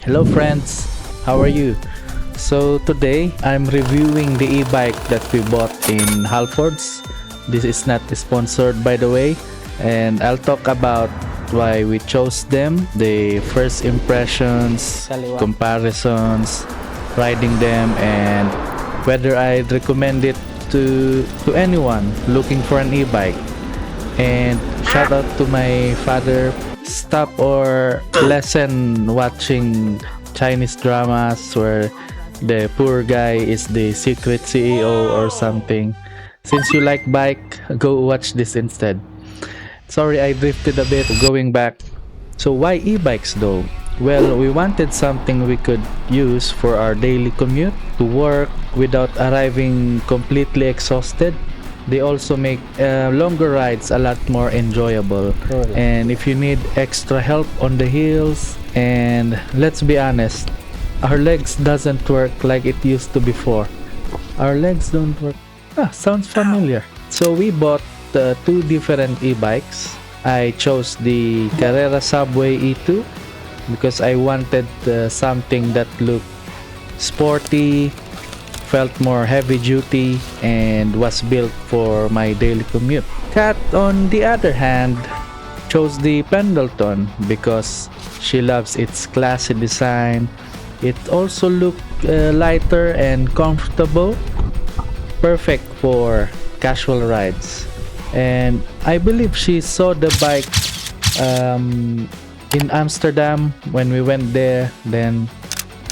Hello friends, how are you? So today I'm reviewing the e-bike that we bought in Halfords. This is not sponsored by the way, and I'll talk about why we chose them, the first impressions, comparisons, riding them, and whether I'd recommend it to anyone looking for an e-bike. And shout out to my father. Stop or lesson watching Chinese dramas where the poor guy is the secret CEO or something. Since you like bike, go watch this instead. Sorry, I drifted a bit going back. So why e-bikes though? Well, we wanted something we could use for our daily commute to work without arriving completely exhausted. They also make longer rides a lot more enjoyable. And if you need extra help on the hills, and let's be honest, our legs doesn't work like it used to before. Our legs don't work. Sounds familiar. So we bought two different e-bikes. I chose the Carrera Subway E2 because I wanted something that looked sporty, felt more heavy duty, and was built for my daily commute. Kat, on the other hand, chose the Pendleton because she loves its classy design. It also looked lighter and comfortable, perfect for casual rides. And I believe she saw the bike in Amsterdam when we went there. Then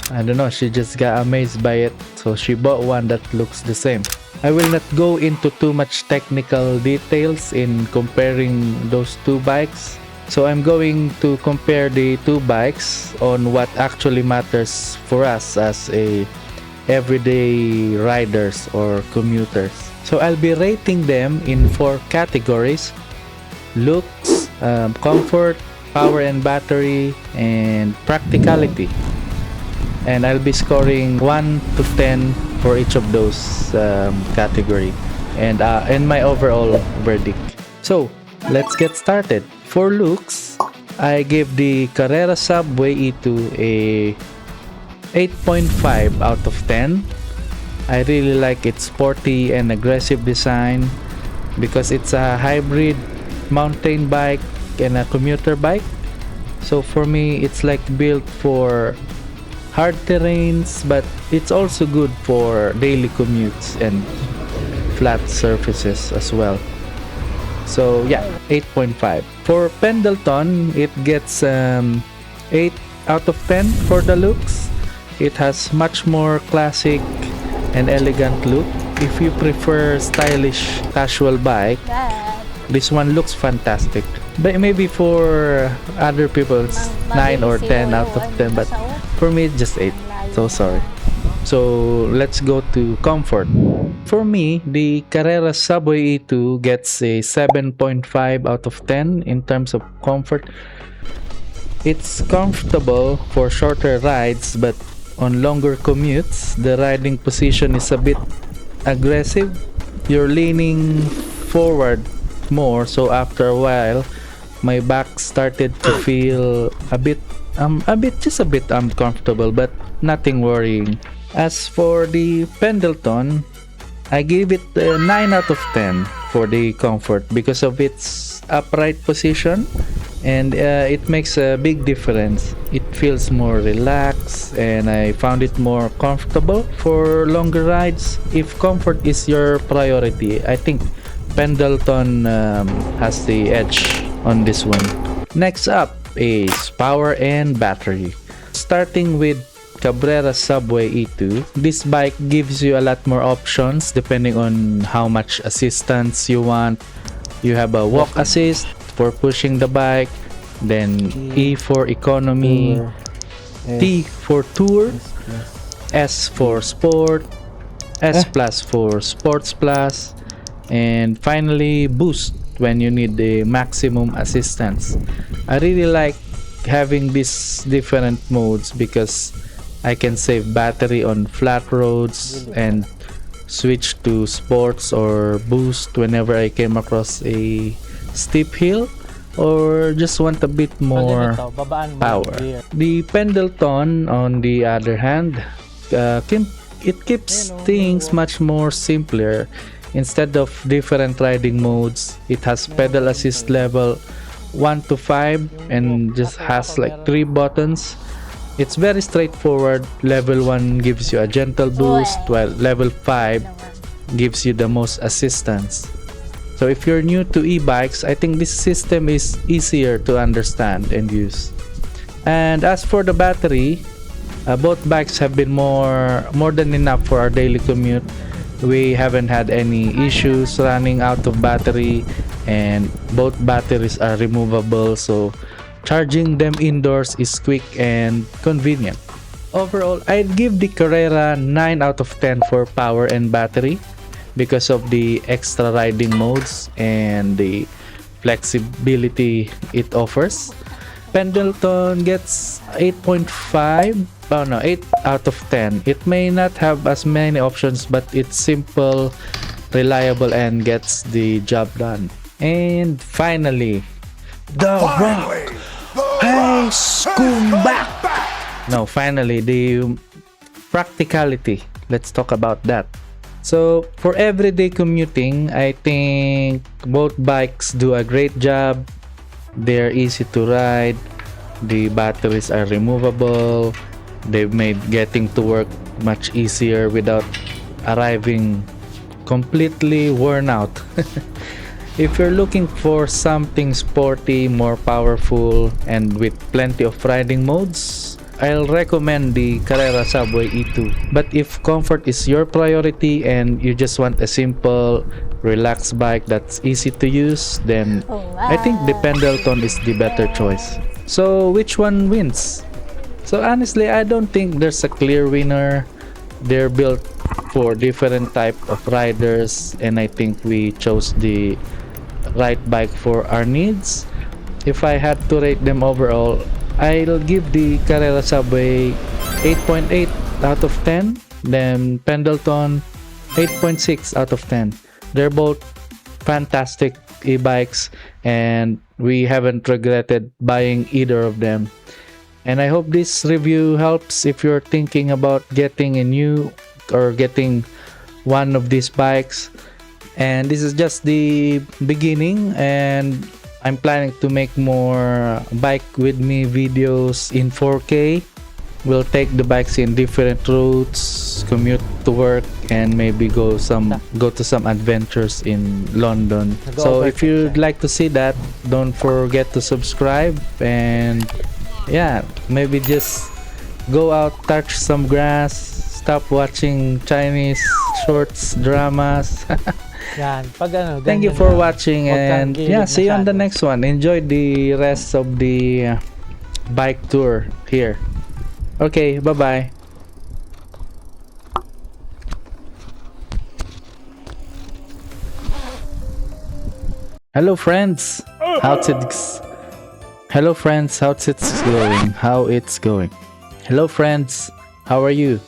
I don't know, she just got amazed by it, so she bought one that looks the same. I will not go into too much technical details in comparing those two bikes. So I'm going to compare the two bikes on what actually matters for us as a everyday riders or commuters. So I'll be rating them in 4 categories: looks, comfort, power and battery, and practicality. And I'll be scoring 1 to 10 for each of those category, and my overall verdict. So let's get started. For looks, I gave the Carrera Subway E2 a 8.5 out of 10. I really like its sporty and aggressive design because it's a hybrid mountain bike and a commuter bike. So for me, it's like built for hard terrains, but it's also good for daily commutes and flat surfaces as well. So yeah, 8.5. For Pendleton, it gets 8 out of 10 for the looks. It has much more classic and elegant look. If you prefer stylish casual bike, this one looks fantastic. But maybe for other people it's 9 or 10 out of 10, but for me it's just 8. So sorry. So let's go to comfort. For me, the Carrera Subway E2 gets a 7.5 out of 10 in terms of comfort. It's comfortable for shorter rides, but on longer commutes, the riding position is a bit aggressive. You're leaning forward more, so after a while my back started to feel a bit uncomfortable, but nothing worrying. As for the Pendleton, I gave it a 9 out of 10 for the comfort because of its upright position, and it makes a big difference. It feels more relaxed and I found it more comfortable for longer rides. If comfort is your priority, I think Pendleton has the edge on this one. Next up is power and battery. Starting with Carrera Subway E2, this bike gives you a lot more options depending on how much assistance you want. You have a walk assist for pushing the bike, then E for economy, T for tour, S for sport, S plus for sports plus, and finally boost when you need the maximum assistance. I really like having these different modes because I can save battery on flat roads and switch to sports or boost whenever I came across a steep hill. or just want a bit more power. The Pendleton, on the other hand, it keeps things much more simpler. Instead of different riding modes, it has pedal assist level 1 to 5 and just has like 3 buttons. It's very straightforward. Level 1 gives you a gentle boost, while level 5 gives you the most assistance. So if you're new to e-bikes, I think this system is easier to understand and use. And as for the battery, both bikes have been more than enough for our daily commute. We haven't had any issues running out of battery, and both batteries are removable, so charging them indoors is quick and convenient. Overall, I'd give the Carrera 9 out of 10 for power and battery because of the extra riding modes and the flexibility it offers. Pendleton gets 8.5. Oh no, 8 out of 10. It may not have as many options, but it's simple, reliable, and gets the job done. And finally, the Rock! Hey, scumbag! No, finally, the Practicality. Let's talk about that. So, for everyday commuting, I think both bikes do a great job. They're easy to ride. The batteries are removable. They've made getting to work much easier without arriving completely worn out. If you're looking for something sporty, more powerful, and with plenty of riding modes, I'll recommend the Carrera Subway E2. But if comfort is your priority and you just want a simple, relaxed bike that's easy to use, then I think the Pendleton is the better choice. So which one wins? So honestly, I don't think there's a clear winner. They're built for different type of riders, and I think we chose the right bike for our needs. If I had to rate them overall, I'll give the Carrera Subway 8.8 out of 10, then Pendleton 8.6 out of 10. They're both fantastic e-bikes, and we haven't regretted buying either of them. And I hope this review helps if you're thinking about getting a new or getting one of these bikes. And this is just the beginning, and I'm planning to make more bike with me videos in 4K. We'll take the bikes in different routes, commute to work, and maybe go to some adventures in London. So if you'd like to see that, don't forget to subscribe, and yeah, maybe just go out, touch some grass, stop watching Chinese shorts, dramas. Thank you for watching, and yeah, see you on the next one. Enjoy the rest of the bike tour here. Okay, bye-bye. Hello friends, how's it Hello friends, how's it going? How it's going? Hello friends, how are you?